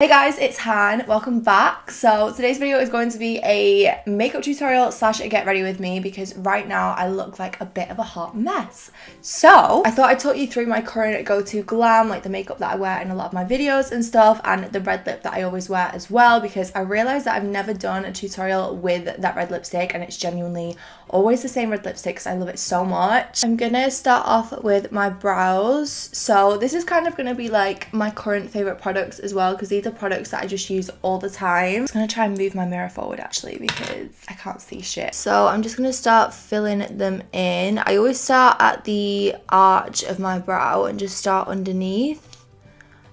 Hey guys, it's Han. Welcome back. So today's video is going to be a makeup tutorial slash get ready with me because right now I look like a bit of a hot mess. So I thought I'd talk you through my current go-to glam, like the makeup that I wear in a lot of my videos and stuff, and the red lip that I always wear as well, because I realized that I've never done a tutorial with that red lipstick and it's genuinely always the same red lipstick because I love it so much. I'm gonna start off with my brows. So this is kind of gonna be like my current favorite products as well, because these are products that I just use all the time. I'm just gonna try and move my mirror forward actually because I can't see shit. So I'm just gonna start filling them in. I always start at the arch of my brow and just start underneath.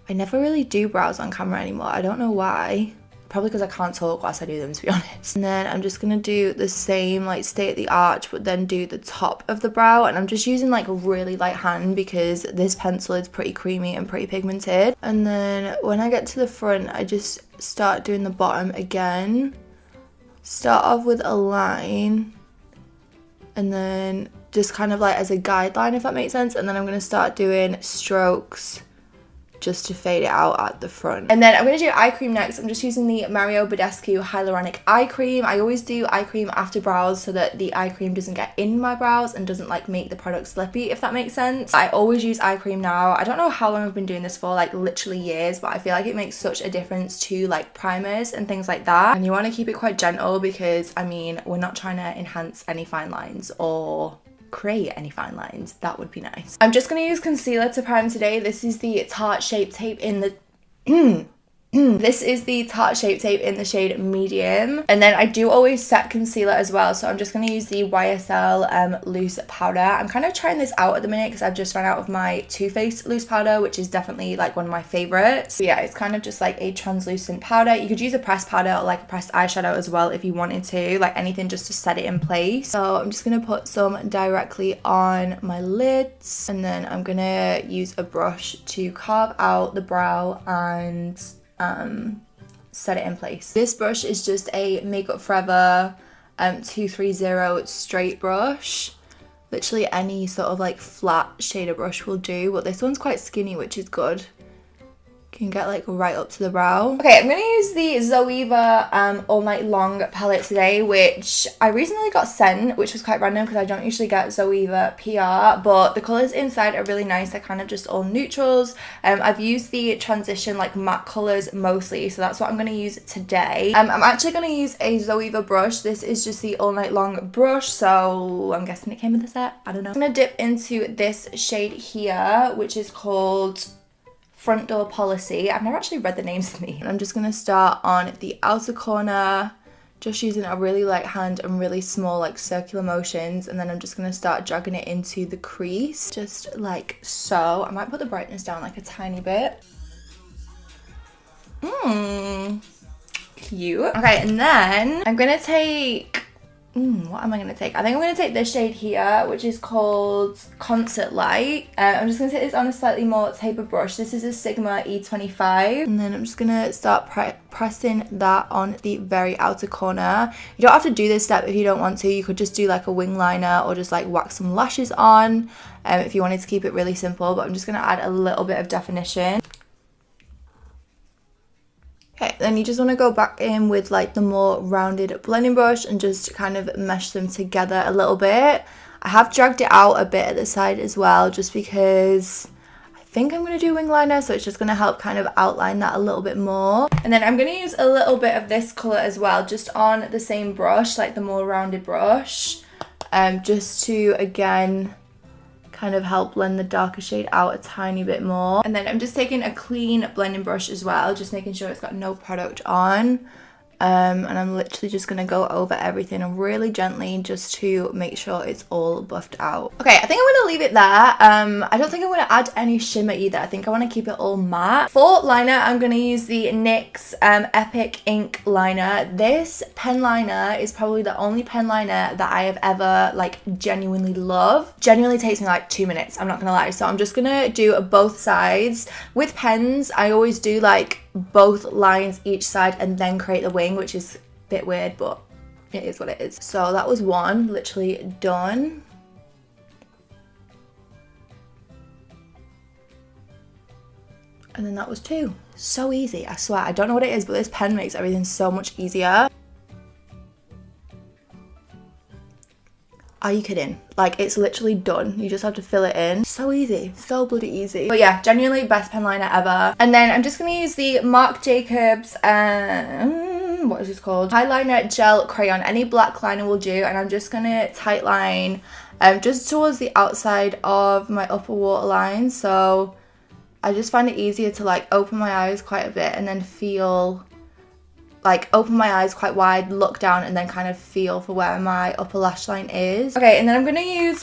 I never really do brows on camera anymore. I don't know why. Probably because I can't talk whilst I do them, to be honest. And then I'm just gonna do the same, like stay at the arch, but then do the top of the brow. And I'm just using like a really light hand because this pencil is pretty creamy and pretty pigmented. And then when I get to the front, I just start doing the bottom again. Start off with a line. And then just kind of like as a guideline, if that makes sense. And then I'm gonna start doing strokes just to fade it out at the front. And then I'm going to do eye cream next. I'm just using the Mario Badescu Hyaluronic Eye Cream. I always do eye cream after brows so that the eye cream doesn't get in my brows and doesn't like make the product slippy, if that makes sense. I always use eye cream now. I don't know how long I've been doing this for, like literally years, but I feel like it makes such a difference to like primers and things like that. And you want to keep it quite gentle because, I mean, we're not trying to enhance any fine lines or create any fine lines. That would be nice. I'm just going to use concealer to prime today. This is the Tarte Shape Tape in the this is the Tarte Shape Tape in the shade medium. And then I do always set concealer as well, so I'm just going to use the YSL loose powder. I'm kind of trying this out at the minute because I've just run out of my Too Faced loose powder, which is definitely like one of my favorites. So yeah, it's kind of just like a translucent powder. You could use a pressed powder or like a pressed eyeshadow as well if you wanted to, like anything just to set it in place. So I'm just going to put some directly on my lids, and then I'm going to use a brush to carve out the brow and set it in place. This brush is just a Makeup Forever 230 straight brush. Literally any sort of like flat shader brush will do, but this one's quite skinny, which is good. Can get like right up to the brow. Okay, I'm gonna use the Zoeva All Night Long palette today, which I recently got sent, which was quite random because I don't usually get Zoeva PR, but the colours inside are really nice. They're kind of just all neutrals. I've used the transition like matte colours mostly, so that's what I'm gonna use today. I'm actually gonna use a Zoeva brush. This is just the All Night Long brush, so I'm guessing it came with the set. I don't know. I'm gonna dip into this shade here, which is called Front Door Policy. I've never actually read the names of these. I'm just going to start on the outer corner, just using a really light hand and really small like circular motions, and then I'm just going to start dragging it into the crease, just like so. I might put the brightness down like a tiny bit. Cute. Okay, and then I'm going to take what am I going to take? I think I'm going to take this shade here, which is called Concert Light. I'm just going to take this on a slightly more taper brush. This is a Sigma E25. And then I'm just going to start pressing that on the very outer corner. You don't have to do this step if you don't want to. You could just do like a wing liner or just like wax some lashes on if you wanted to keep it really simple. But I'm just going to add a little bit of definition. Okay, then you just want to go back in with like the more rounded blending brush and just kind of mesh them together a little bit. I have dragged it out a bit at the side as well, just because I think I'm going to do wing liner, so it's just going to help kind of outline that a little bit more. And then I'm going to use a little bit of this colour as well, just on the same brush, like the more rounded brush, just to, again, kind of help blend the darker shade out a tiny bit more. And then I'm just taking a clean blending brush as well, just making sure it's got no product on. And I'm literally just going to go over everything really gently just to make sure it's all buffed out. Okay, I think I'm going to leave it there. I don't think I'm going to add any shimmer either. I think I want to keep it all matte. For liner, I'm going to use the NYX Epic Ink Liner. This pen liner is probably the only pen liner that I have ever like genuinely loved. Genuinely takes me like 2 minutes, I'm not going to lie. So I'm just going to do both sides. With pens, I always do like both lines each side and then create the wing, which is a bit weird, but it is what it is. So that was one, literally done. And then that was 2. So easy, I swear. I don't know what it is, but this pen makes everything so much easier. Are you kidding? Like, it's literally done. You just have to fill it in. So easy. So bloody easy. But yeah, genuinely best pen liner ever. And then I'm just going to use the Marc Jacobs, what is this called? Highliner Gel Crayon. Any black liner will do. And I'm just going to tight line just towards the outside of my upper waterline. So I just find it easier to like open my eyes quite a bit and then feel... like open my eyes quite wide, look down, and then kind of feel for where my upper lash line is. Okay, and then I'm going to use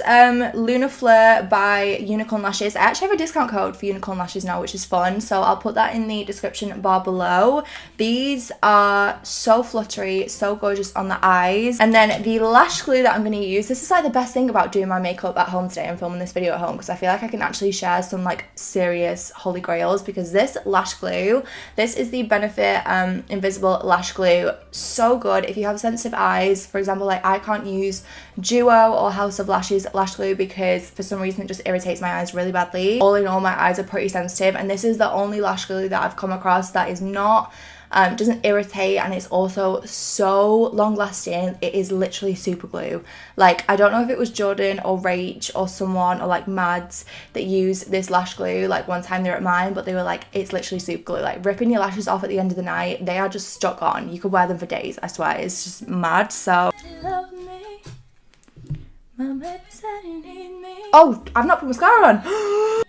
Luna Fleur by Unicorn Lashes. I actually have a discount code for Unicorn Lashes now, which is fun, so I'll put that in the description bar below. These are so fluttery, so gorgeous on the eyes. And then the lash glue that I'm going to use, this is like the best thing about doing my makeup at home today and filming this video at home, because I feel like I can actually share some like serious holy grails, because this lash glue, this is the Benefit Invisible Lash Glue. So good if you have sensitive eyes. For example, like I can't use Duo or House of Lashes lash glue because for some reason it just irritates my eyes really badly. All in all, my eyes are pretty sensitive, and this is the only lash glue that I've come across that is not doesn't irritate, and it's also so long lasting. It is literally super glue. Like, I don't know if it was Jordan or Rach or someone or like Mads that used this lash glue like one time they were at mine, but they were like, it's literally super glue. Like ripping your lashes off at the end of the night, they are just stuck on. You could wear them for days, I swear. It's just mad. So oh, I've not put mascara on.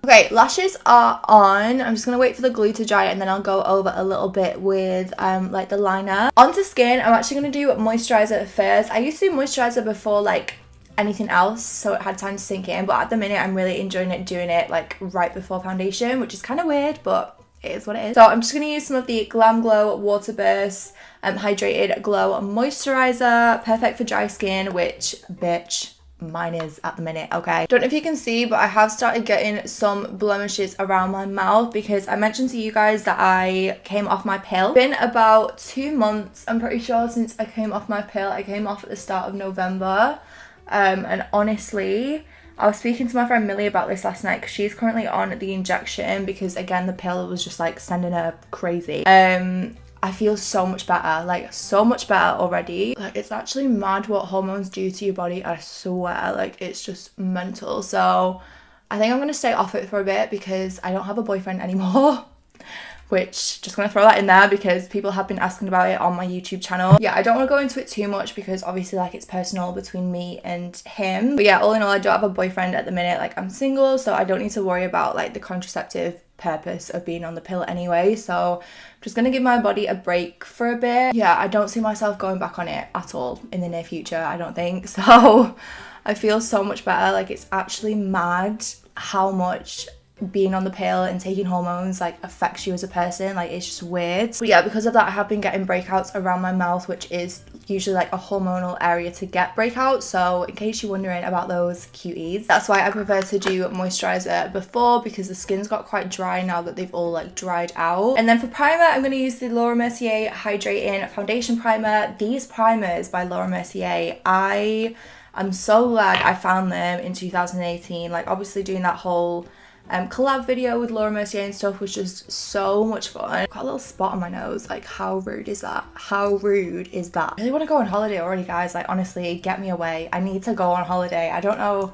Okay, lashes are on. I'm just gonna wait for the glue to dry and then I'll go over a little bit with like the liner. Onto skin, I'm actually gonna do moisturizer first. I used to do moisturizer before like anything else, so it had time to sink in, but at the minute I'm really enjoying it doing it like right before foundation, which is kind of weird, but it is what it is. So I'm just gonna use some of the Glam Glow Water Burst Hydrated Glow Moisturizer, perfect for dry skin, which bitch, mine is at the minute. Okay, don't know if you can see, but I have started getting some blemishes around my mouth because I mentioned to you guys that I came off my pill. It's been about 2 months, I'm pretty sure, since I came off my pill. I came off at the start of November, and honestly, I was speaking to my friend Millie about this last night because she's currently on the injection because again the pill was just like sending her crazy. I feel so much better, like so much better already. Like, it's actually mad what hormones do to your body, I swear. Like, it's just mental. So I think I'm gonna stay off it for a bit because I don't have a boyfriend anymore. Which, just gonna throw that in there because people have been asking about it on my YouTube channel. Yeah, I don't want to go into it too much because obviously like it's personal between me and him. But yeah, all in all, I don't have a boyfriend at the minute. Like, I'm single, so I don't need to worry about like the contraceptive purpose of being on the pill anyway. So I'm just gonna give my body a break for a bit. Yeah, I don't see myself going back on it at all in the near future, I don't think. So I feel so much better. Like, it's actually mad how much being on the pill and taking hormones like affects you as a person. Like, it's just weird. But yeah, because of that I have been getting breakouts around my mouth, which is usually like a hormonal area to get breakouts. So in case you're wondering about those cuties, that's why I prefer to do moisturizer before, because the skin's got quite dry now that they've all like dried out. And then for primer, I'm going to use the Laura Mercier Hydrating Foundation Primer. These primers by Laura Mercier, I'm so glad I found them in 2018. Like, obviously doing that whole collab video with Laura Mercier and stuff was just so much fun. I've got a little spot on my nose. Like, how rude is that? How rude is that? I really want to go on holiday already, guys. Like, honestly, get me away. I need to go on holiday. I don't know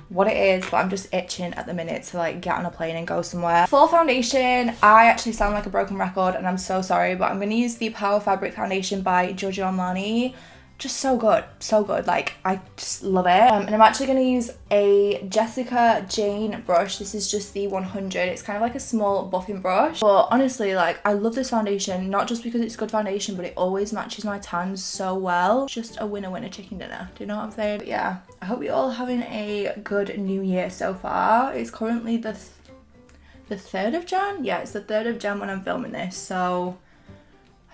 what it is, but I'm just itching at the minute to like get on a plane and go somewhere. For foundation, I actually sound like a broken record and I'm so sorry, but I'm going to use the Power Fabric Foundation by Giorgio Armani. Just so good, so good. Like, I just love it. And I'm actually going to use a Jessica Jane brush. This is just the 100. It's kind of like a small buffing brush, but honestly, like, I love this foundation, not just because it's good foundation, but it always matches my tan so well. Just a winner chicken dinner, do you know what I'm saying? But yeah, I hope you're all having a good new year so far. It's currently the 3rd of Jan. Yeah, it's the 3rd of Jan when I'm filming this, so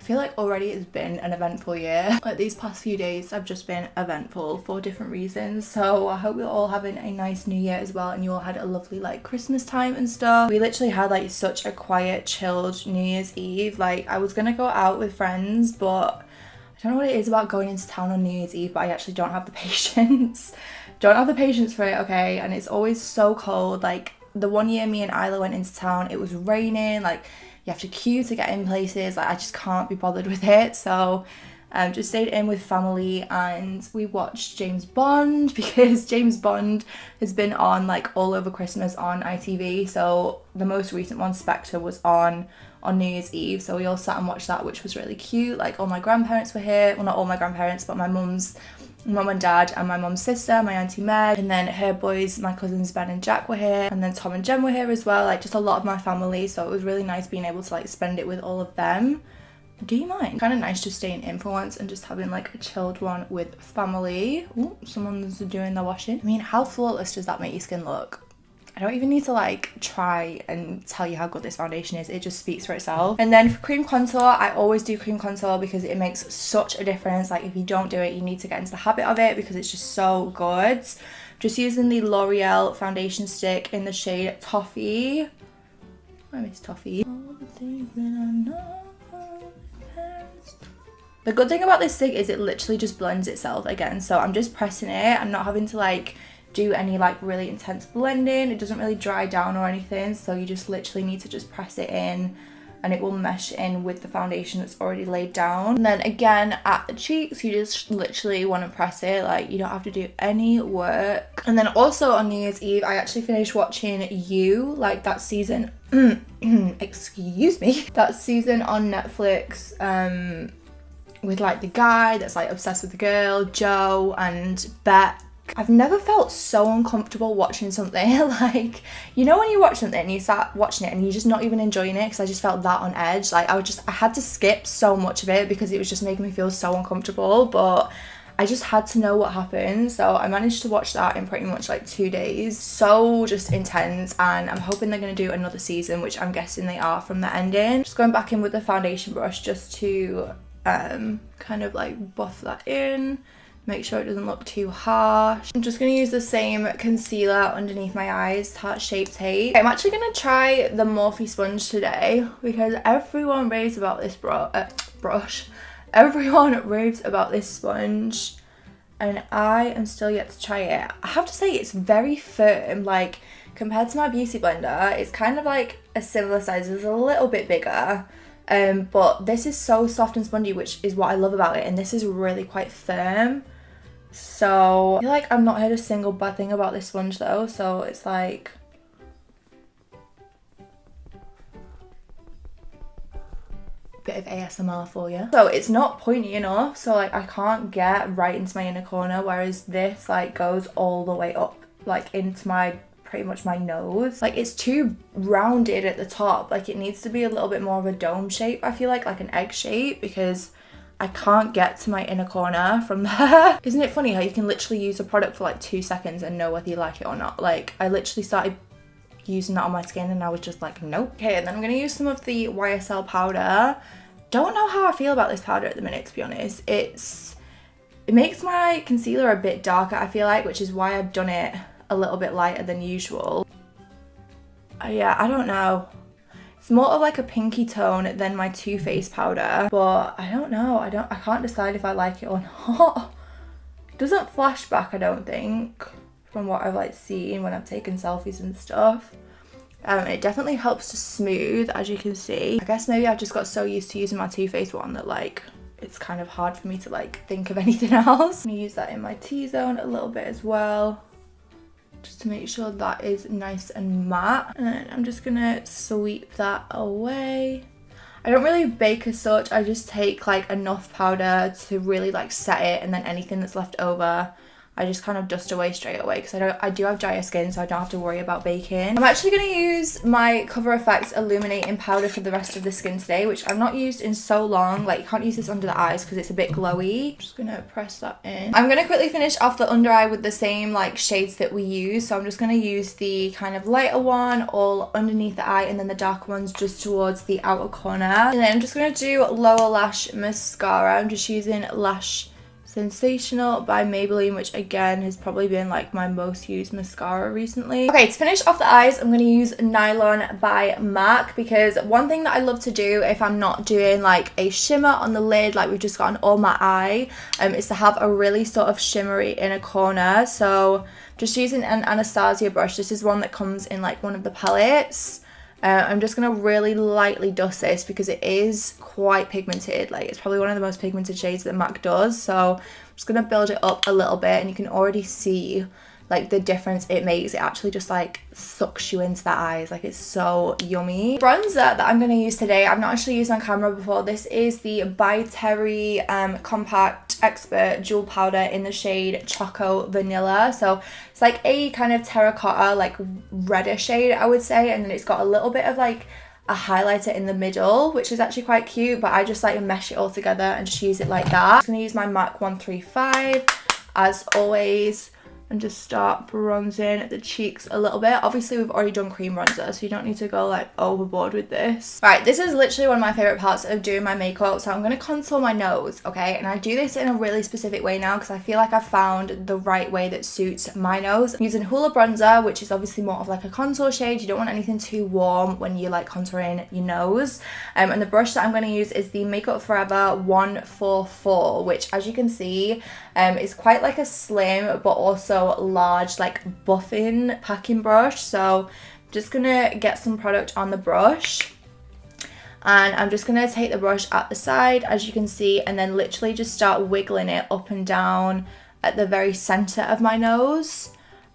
I feel like already it's been an eventful year. Like, these past few days have just been eventful for different reasons. So I hope you're all having a nice new year as well, and you all had a lovely like Christmas time and stuff. We literally had like such a quiet, chilled New Year's Eve. Like, I was gonna go out with friends, but I I don't know what it is about going into town on New Year's Eve, but I actually don't have the patience. Don't have the patience for it, okay? And it's always so cold. Like, the one year me and Isla went into town, it was raining. Like, you have to queue to get in places. Like, I just can't be bothered with it. So just stayed in with family and we watched James Bond, because James Bond has been on like all over Christmas on ITV. So the most recent one, Spectre, was on New Year's Eve. So we all sat and watched that, which was really cute. Like, all my grandparents were here. Well, not all my grandparents, but my mum and dad and my mum's sister, my auntie Meg, and then her boys, my cousins Ben and Jack, were here, and then Tom and Jem were here as well. Like, just a lot of my family. So it was really nice being able to like spend it with all of them. Do you mind? Kind of nice just staying in for once and just having like a chilled one with family. Ooh, someone's doing their washing. I mean, how flawless does that make your skin look? I don't even need to like try and tell you how good this foundation is. It just speaks for itself. And then for cream contour, I always do cream contour because it makes such a difference. Like, if you don't do it, you need to get into the habit of it because it's just so good. Just using the L'Oreal foundation stick in the shade Toffee. I miss Toffee. All the things that I know. The good thing about this stick is it literally just blends itself again. So I'm just pressing it. I'm not having to like do any like really intense blending. It doesn't really dry down or anything. So you just literally need to just press it in and it will mesh in with the foundation that's already laid down. And then again at the cheeks, you just literally want to press it. Like, you don't have to do any work. And then also on New Year's Eve, I actually finished watching You, like that season, excuse me, that season on Netflix, with like the guy that's like obsessed with the girl, Joe, and Beck. I've never felt so uncomfortable watching something. Like, you know when you watch something and you start watching it and you're just not even enjoying it, because I just felt that on edge. Like, I had to skip so much of it because it was just making me feel so uncomfortable, but I just had to know what happened. So I managed to watch that in pretty much like 2 days. So just intense, and I'm hoping they're going to do another season, which I'm guessing they are from the ending. Just going back in with the foundation brush just to kind of like buff that in, make sure it doesn't look too harsh. I'm just going to use the same concealer underneath my eyes, Tarte Shape Tape. I'm actually going to try the Morphe sponge today because everyone raves about this brush. Everyone raves about this sponge and I am still yet to try it. I have to say it's very firm. Like, compared to my beauty blender, it's kind of like a similar size. It's a little bit bigger. But this is so soft and spongy, which is what I love about it, and this is really quite firm. So I feel like I've not heard a single bad thing about this sponge though, so it's like a bit of ASMR for you. So it's not pointy enough, so like I can't get right into my inner corner, whereas this like goes all the way up, like into my pretty much my nose. Like, it's too rounded at the top. Like, it needs to be a little bit more of a dome shape, I feel like an egg shape, because I can't get to my inner corner from there. Isn't it funny how you can literally use a product for like 2 seconds and know whether you like it or not? Like, I literally started using that on my skin and I was just like, nope. Okay, and then I'm gonna use some of the YSL powder. Don't know how I feel about this powder at the minute, to be honest. It makes my concealer a bit darker, I feel like, which is why I've done it a little bit lighter than usual. Yeah, I don't know. It's more of like a pinky tone than my Too Faced powder, but I don't know. I can't decide if I like it or not. It doesn't flash back, I don't think, from what I've like seen when I've taken selfies and stuff. It definitely helps to smooth, as you can see. I guess maybe I've just got so used to using my Too Faced one that like it's kind of hard for me to like think of anything else. I'm gonna use that in my T-zone a little bit as well, just to make sure that is nice and matte. And then I'm just gonna sweep that away. I don't really bake as such, I just take like enough powder to really like set it, and then anything that's left over I just kind of dust away straight away because I do have drier skin, so I don't have to worry about baking. I'm actually going to use my Cover FX Illuminating Powder for the rest of the skin today, which I've not used in so long. Like, you can't use this under the eyes because it's a bit glowy. Just going to press that in. I'm going to quickly finish off the under eye with the same like shades that we use. So I'm just going to use the kind of lighter one all underneath the eye, and then the darker ones just towards the outer corner. And then I'm just going to do lower lash mascara. I'm just using Lash Sensational by Maybelline, which again has probably been like my most used mascara recently. Okay, to finish off the eyes, I'm going to use Nylon by MAC, because one thing that I love to do if I'm not doing like a shimmer on the lid like we've just got an all matte eye, is to have a really sort of shimmery inner corner. So just using an Anastasia brush. This is one that comes in like one of the palettes. I'm just going to really lightly dust this because it is quite pigmented. Like, it's probably one of the most pigmented shades that MAC does. So I'm just going to build it up a little bit, and you can already see like the difference it makes. It actually just like sucks you into the eyes. Like, it's so yummy. Bronzer that I'm going to use today, I've not actually used on camera before. This is the By Terry Compact Expert Jewel Powder in the shade Choco Vanilla. So it's like a kind of terracotta, like redder shade, I would say. And then it's got a little bit of like a highlighter in the middle, which is actually quite cute. But I just like mesh it all together and just use it like that. I'm just going to use my MAC 135 as always, and just start bronzing the cheeks a little bit. Obviously, we've already done cream bronzer, so you don't need to go like overboard with this. Right, this is literally one of my favorite parts of doing my makeup. So I'm going to contour my nose, okay? And I do this in a really specific way now because I feel like I've found the right way that suits my nose. I'm using Hoola bronzer, which is obviously more of like a contour shade. You don't want anything too warm when you're like contouring your nose. And the brush that I'm going to use is the Makeup Forever 144, which, as you can see, is quite like a slim but also large like buffing packing brush. So I'm just gonna get some product on the brush, and I'm just gonna take the brush at the side, as you can see, and then literally just start wiggling it up and down at the very center of my nose,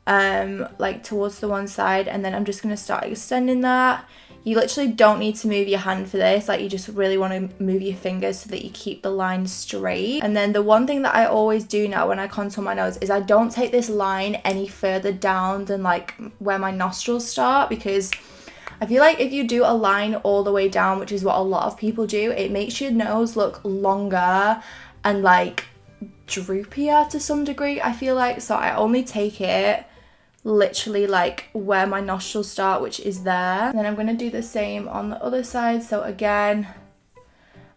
like towards the one side, and then I'm just gonna start extending that. You literally don't need to move your hand for this, like you just really want to move your fingers so that you keep the line straight. And then the one thing that I always do now when I contour my nose is I don't take this line any further down than like where my nostrils start, because I feel like if you do a line all the way down, which is what a lot of people do, it makes your nose look longer and like droopier to some degree, I feel like. So I only take it literally like where my nostrils start, which is there. And then I'm going to do the same on the other side. So again,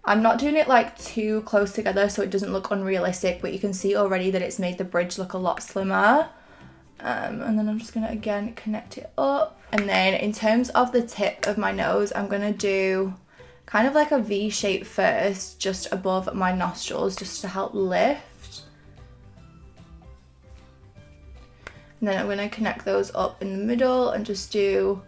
I'm not doing it like too close together so it doesn't look unrealistic, but you can see already that it's made the bridge look a lot slimmer. And then I'm just going to again connect it up. And then in terms of the tip of my nose, I'm going to do kind of like a V shape first, just above my nostrils, just to help lift. And then I'm going to connect those up in the middle and just do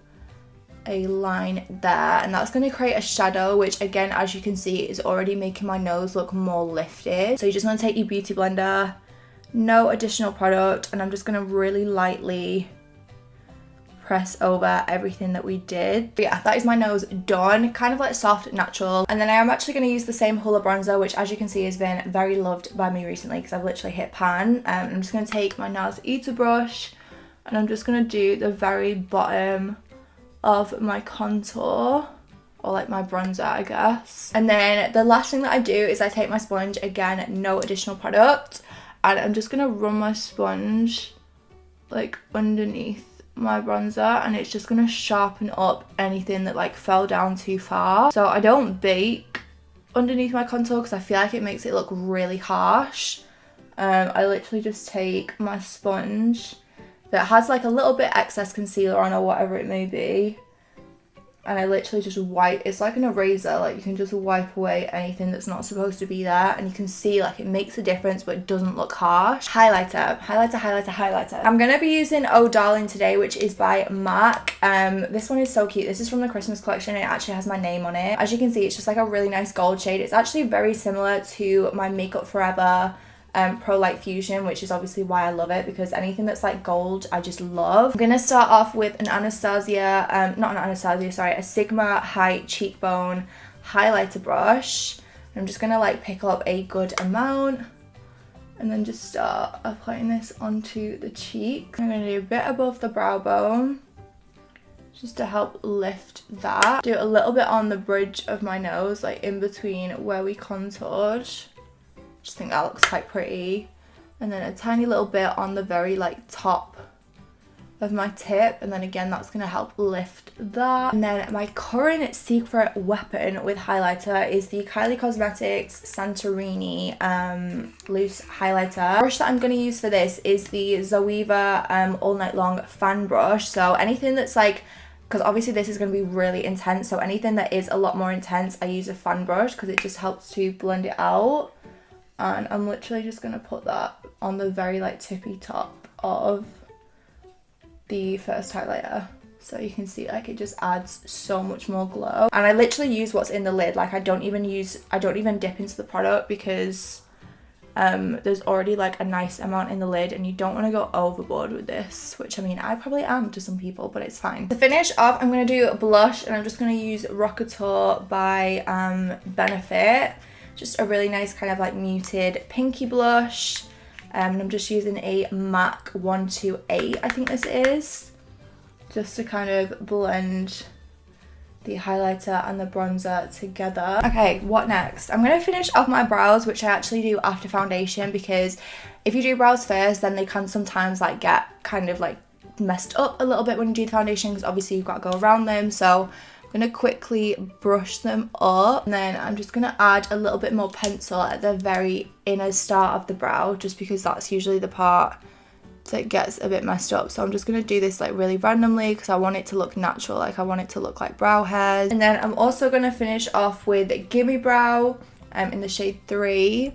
a line there. And that's going to create a shadow, which again, as you can see, is already making my nose look more lifted. So you just want to take your beauty blender, no additional product, and I'm just going to really lightly press over everything that we did. But yeah, that is my nose done, kind of like soft, natural. And then I am actually going to use the same Hoola bronzer, which as you can see has been very loved by me recently because I've literally hit pan. I'm just going to take my NARS Eater brush and I'm just going to do the very bottom of my contour, or like my bronzer, I guess. And then the last thing that I do is I take my sponge, again, no additional product, and I'm just going to run my sponge like underneath my bronzer, and it's just going to sharpen up anything that like fell down too far. So I don't bake underneath my contour because I feel like it makes it look really harsh. I literally just take my sponge that has like a little bit excess concealer on or whatever it may be, and I literally just wipe. It's like an eraser, like you can just wipe away anything that's not supposed to be there, and you can see like it makes a difference but it doesn't look harsh. Highlighter, highlighter, highlighter, highlighter. I'm gonna be using Oh Darling today, which is by MAC. This one is so cute. This is from the Christmas collection. It actually has my name on it. As you can see, it's just like a really nice gold shade. It's actually very similar to my Makeup Forever Pro Light Fusion, which is obviously why I love it, because anything that's like gold I just love. I'm gonna start off with an Anastasia, not an Anastasia, sorry, a Sigma Height Cheekbone highlighter brush. I'm just gonna like pick up a good amount and then just start applying this onto the cheek. I'm gonna do a bit above the brow bone just to help lift that. Do a little bit on the bridge of my nose, like in between where we contoured. Just think that looks quite pretty. And then a tiny little bit on the very like top of my tip, and then again that's going to help lift that. And then my current secret weapon with highlighter is the Kylie Cosmetics Santorini loose highlighter. The brush that I'm going to use for this is the Zoeva All Night Long fan brush. So anything that's like, because obviously this is going to be really intense, so anything that is a lot more intense I use a fan brush because it just helps to blend it out. And I'm literally just going to put that on the very like tippy top of the first highlighter, so you can see like it just adds so much more glow. And I literally use what's in the lid, like I don't even dip into the product because there's already like a nice amount in the lid, and you don't want to go overboard with this, which I mean I probably am to some people, but it's fine. To finish off, I'm going to do blush, and I'm just going to use Rockateur by Benefit, just a really nice kind of like muted pinky blush. And I'm just using a MAC 128, I think this is, just to kind of blend the highlighter and the bronzer together. Okay, what next? I'm going to finish off my brows, which I actually do after foundation, because if you do brows first, then they can sometimes like get kind of like messed up a little bit when you do the foundation, because obviously you've got to go around them. So I'm going to quickly brush them up, and then I'm just going to add a little bit more pencil at the very inner start of the brow, just because that's usually the part that gets a bit messed up. So I'm just going to do this like really randomly because I want it to look natural, like I want it to look like brow hairs. And then I'm also going to finish off with Gimme Brow in the shade 3,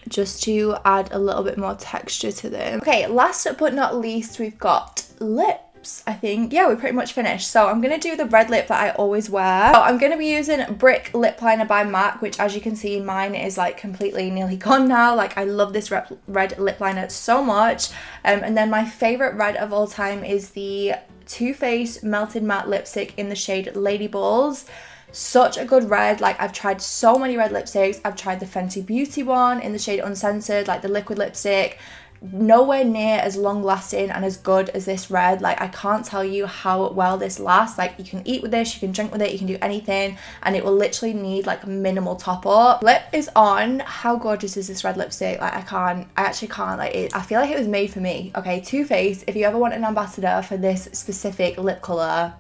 just to add a little bit more texture to them. Okay, last but not least, we've got lips. I think, yeah, we're pretty much finished. So I'm going to do the red lip that I always wear. So I'm going to be using Brick Lip Liner by MAC, which as you can see, mine is like completely nearly gone now. Like I love this red lip liner so much. And then my favorite red of all time is the Too Faced Melted Matte Lipstick in the shade Lady Balls. Such a good red. Like I've tried so many red lipsticks. I've tried the Fenty Beauty one in the shade Uncensored, like the liquid lipstick. Nowhere near as long lasting and as good as this red. Like I can't tell you how well this lasts. Like you can eat with this, you can drink with it, you can do anything, and it will literally need like minimal top up. Lip is on. How gorgeous is this red lipstick? Like I actually can't, like I feel like it was made for me. Okay, Too Faced, if you ever want an ambassador for this specific lip color,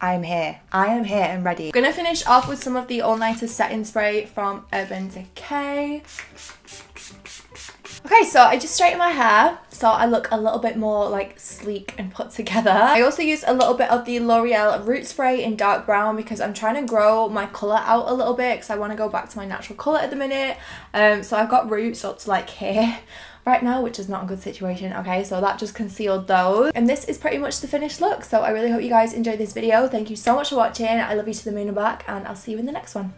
I am here and ready. I'm gonna finish off with some of the All Nighter setting spray from Urban Decay. Okay, so I just straightened my hair so I look a little bit more like sleek and put together. I also used a little bit of the L'Oreal Root Spray in dark brown because I'm trying to grow my colour out a little bit because I want to go back to my natural colour at the minute. So I've got roots up to like here right now, which is not a good situation. Okay, so that just concealed those, and this is pretty much the finished look. So I really hope you guys enjoyed this video. Thank you so much for watching. I love you to the moon and back, and I'll see you in the next one.